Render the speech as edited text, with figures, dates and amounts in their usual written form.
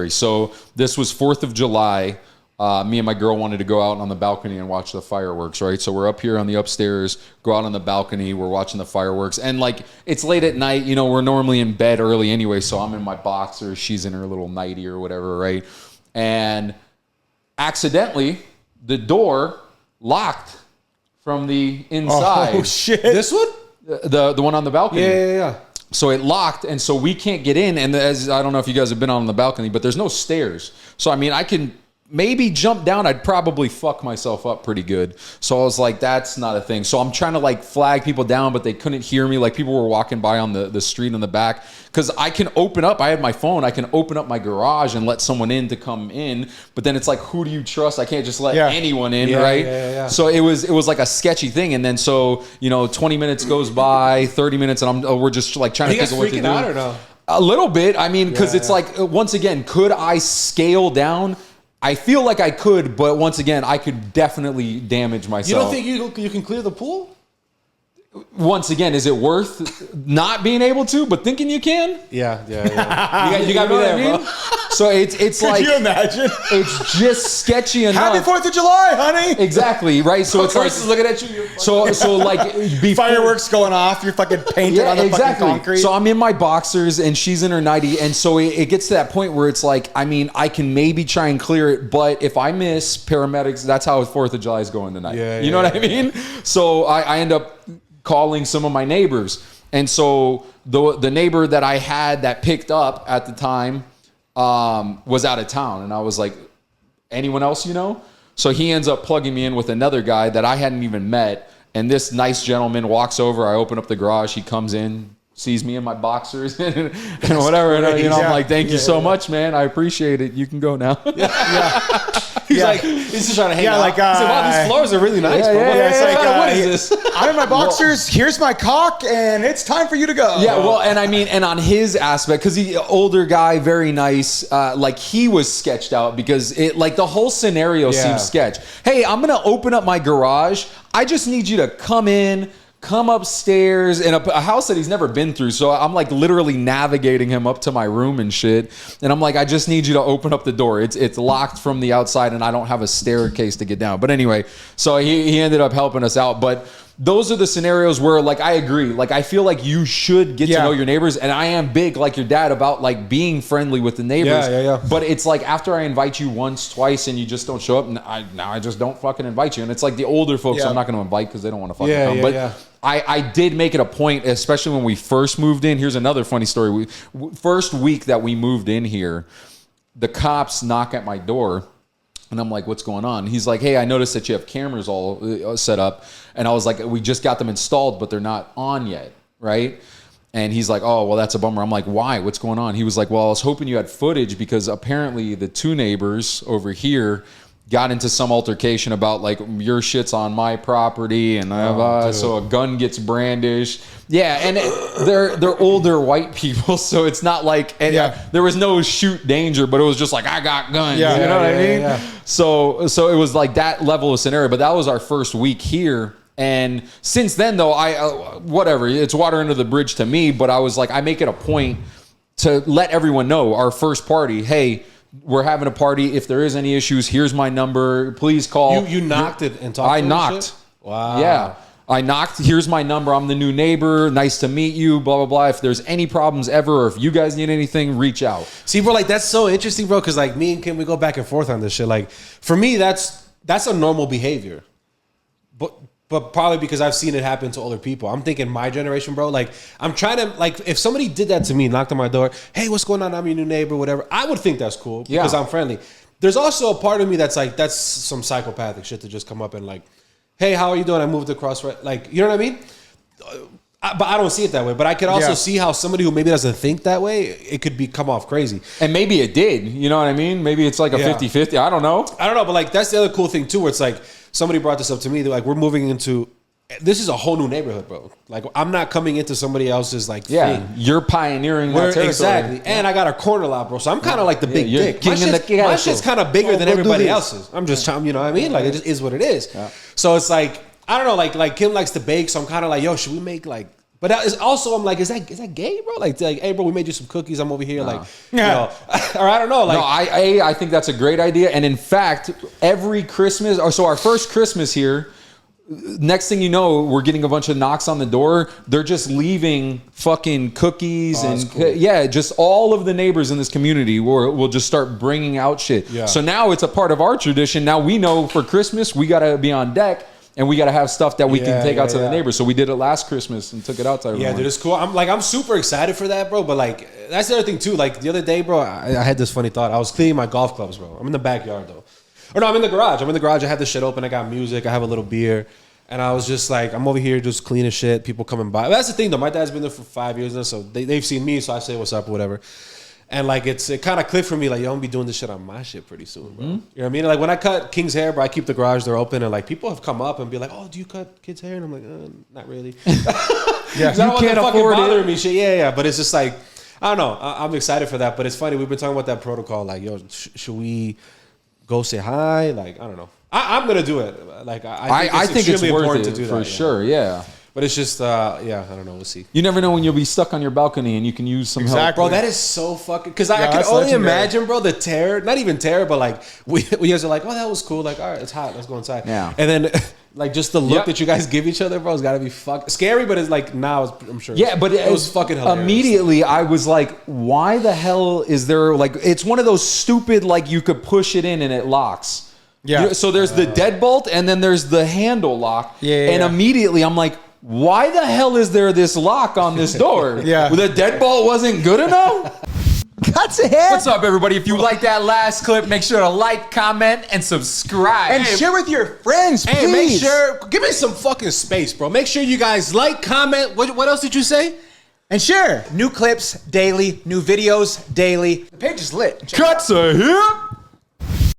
So this was 4th of July. Me and my girl wanted to go out on the balcony and watch the fireworks, right? So we're up here on the upstairs, go out on the balcony, we're watching the fireworks. And like, it's late at night, you know, we're normally in bed early anyway, so I'm in my boxers, she's in her little nightie or whatever, right? And accidentally, the door locked from the inside. Oh, shit. This one? The one on the balcony. Yeah. So it locked, and so we can't get in. And as I don't know if you guys have been on the balcony, but there's no stairs. So I mean, I can maybe jump down. I'd probably fuck myself up pretty good. So I was like, that's not a thing. So I'm trying to like flag people down, but they couldn't hear me. Like people were walking by on the street in the back. Because I can open up, I had my phone, I can open up my garage and let someone in to come in. But then it's like, who do you trust? I can't just let anyone in, right? Yeah. So it was like a sketchy thing. And then so, 20 minutes goes by, 30 minutes, and we're just like trying to Are you figure guys what to do. freaking out or no? A little bit. I mean, because it's like, once again, could I scale down? I feel like I could, but once again, I could definitely damage myself. You don't think you can clear the pool? Once again, is it worth not being able to, but thinking you can? Yeah. you got me there, bro. So it's like, Could you imagine? it's just sketchy enough. Happy 4th of July, honey. Exactly, right? So it's like, looking at you. so like before, Fireworks going off. You're fucking painted on the fucking concrete. So I'm in my boxers and she's in her nightie, and so it gets to that point where it's like, I mean, I can maybe try and clear it, but if I miss paramedics, that's how 4th of July is going tonight. You know what I mean? So I end up calling some of my neighbors, and so the neighbor that I had that picked up at the time was out of town, and I was like, anyone else you know? So he ends up plugging me in with another guy that I hadn't even met, and this nice gentleman walks over. I open up the garage, he comes in, sees me in my boxers and whatever, and I'm like, thank you so much, man, I appreciate it, you can go now. He's like, he's just trying to hang out. Like, he's like, wow, these floors are really nice, bro. it's like, What is this? I'm in my boxers. Here's my cock, and it's time for you to go. Yeah, well, and I mean, and on his aspect, because he older guy, very nice, like he was sketched out because it, like the whole scenario seems sketch. Hey, I'm gonna open up my garage. I just need you to come in, come upstairs in a house that he's never been through. So I'm like literally navigating him up to my room and shit. And I'm like, I just need you to open up the door. It's locked from the outside and I don't have a staircase to get down. But anyway, so he ended up helping us out. But those are the scenarios where, like, I agree. Like, I feel like you should get to know your neighbors. And I am big, like your dad, about like being friendly with the neighbors. Yeah. But it's like after I invite you once, twice, and you just don't show up, now I just don't fucking invite you. And it's like the older folks I'm not going to invite because they don't want to fucking come. But I did make it a point, especially when we first moved in. Here's another funny story. First week that we moved in here, the cops knock at my door. And I'm like, what's going on? He's like, hey, I noticed that you have cameras all set up. And I was like, we just got them installed, but they're not on yet, right? And he's like, oh, well, that's a bummer. I'm like, why? What's going on? He was like, well, I was hoping you had footage because apparently the two neighbors over here got into some altercation about like your shit's on my property and so a gun gets brandished. Yeah, and they're older white people, so it's not like there was no shoot danger, but it was just like I got guns. You know what I mean? Yeah. So it was like that level of scenario. But that was our first week here. And since then, though, whatever, it's water under the bridge to me. But I was like, I make it a point to let everyone know our first party, hey, we're having a party. If there is any issues, here's my number. Please call. You knocked it and talked to them? I knocked. Shit? Wow. Yeah. I knocked. Here's my number. I'm the new neighbor. Nice to meet you. Blah, blah, blah. If there's any problems ever, or if you guys need anything, reach out. See, bro, like that's so interesting, bro, because like me and Kim, we go back and forth on this shit. Like for me, that's a normal behavior. But probably because I've seen it happen to older people. I'm thinking my generation, bro. Like, I'm trying to, like, if somebody did that to me, knocked on my door, hey, what's going on? I'm your new neighbor, whatever. I would think that's cool because I'm friendly. There's also a part of me that's like, that's some psychopathic shit to just come up and like, hey, how are you doing? I moved across, right? Like, you know what I mean? But I don't see it that way. But I could also see how somebody who maybe doesn't think that way, it could come off crazy. And maybe it did. You know what I mean? Maybe it's like a 50-50. I don't know. But like, that's the other cool thing too, where it's like, somebody brought this up to me. They're like, we're moving into, this is a whole new neighborhood, bro. Like, I'm not coming into somebody else's like thing. You're pioneering that territory. Exactly. And I got a corner lot, bro. So I'm kind of like the big dick. My shit's kind of bigger than go everybody else's. I'm just trying, you know what I mean? Like, it just is what it is. So it's like, I don't know, like Kim likes to bake, so I'm kind of like, yo, should we make like But that is also, I'm like, is that gay, bro? Like, hey, bro, we made you some cookies. I'm over here, like, you know, or I don't know. Like, no, I think that's a great idea. And in fact, every Christmas, or so our first Christmas here, next thing you know, we're getting a bunch of knocks on the door. They're just leaving fucking cookies and cool. Yeah, just all of the neighbors in this community will just start bringing out shit. Yeah. So now it's a part of our tradition. Now we know for Christmas we gotta be on deck. And we got to have stuff that we can take out to the neighbors. So we did it last Christmas and took it out to everyone. Yeah, dude, it's cool. I'm super excited for that, bro. But like, that's the other thing too. Like the other day, bro, I had this funny thought. I was cleaning my golf clubs, bro. I'm in the backyard though. Or no, I'm in the garage. I have this shit open. I got music. I have a little beer. And I was just like, I'm over here just cleaning shit. People coming by. But that's the thing though. My dad's been there for 5 years now. So they've seen me. So I say what's up or whatever. And like it kind of clicked for me, like, yo, I'm gonna be doing this shit on my shit pretty soon, bro. Mm-hmm. You know what I mean? Like when I cut King's hair, bro, I keep the garage door open, and like people have come up and be like, oh, do you cut kids' hair? And I'm like, not really. Yeah, you can't afford it. Me shit. Yeah. But it's just like, I don't know. I'm excited for that. But it's funny. We've been talking about that protocol. Like, yo, should we go say hi? Like, I don't know. I'm gonna do it. Like, I think it's worth it to do for sure. Yeah. But it's just, I don't know. We'll see. You never know when you'll be stuck on your balcony and you can use some help. Bro, that is so fucking... Because I can only imagine, bro, the terror. Not even terror, but like, we guys are like, oh, that was cool. Like, all right, it's hot. Let's go inside. Yeah. And then, like, just the look that you guys give each other, bro, it's got to be scary, but it's like, now I'm sure. Yeah, but it was fucking hilarious. Immediately, I was like, why the hell is there... Like, it's one of those stupid, like, you could push it in and it locks. Yeah. So there's the deadbolt and then there's the handle lock. Yeah. And immediately, I'm like... Why the hell is there this lock on this door? Yeah. The deadbolt wasn't good enough? That's it. What's up, everybody? If you like that last clip, make sure to like, comment, and subscribe. And share with your friends, please. Hey, make sure, give me some fucking space, bro. Make sure you guys like, comment. What else did you say? And share. New clips daily, new videos daily. The page is lit. Cuts a hip.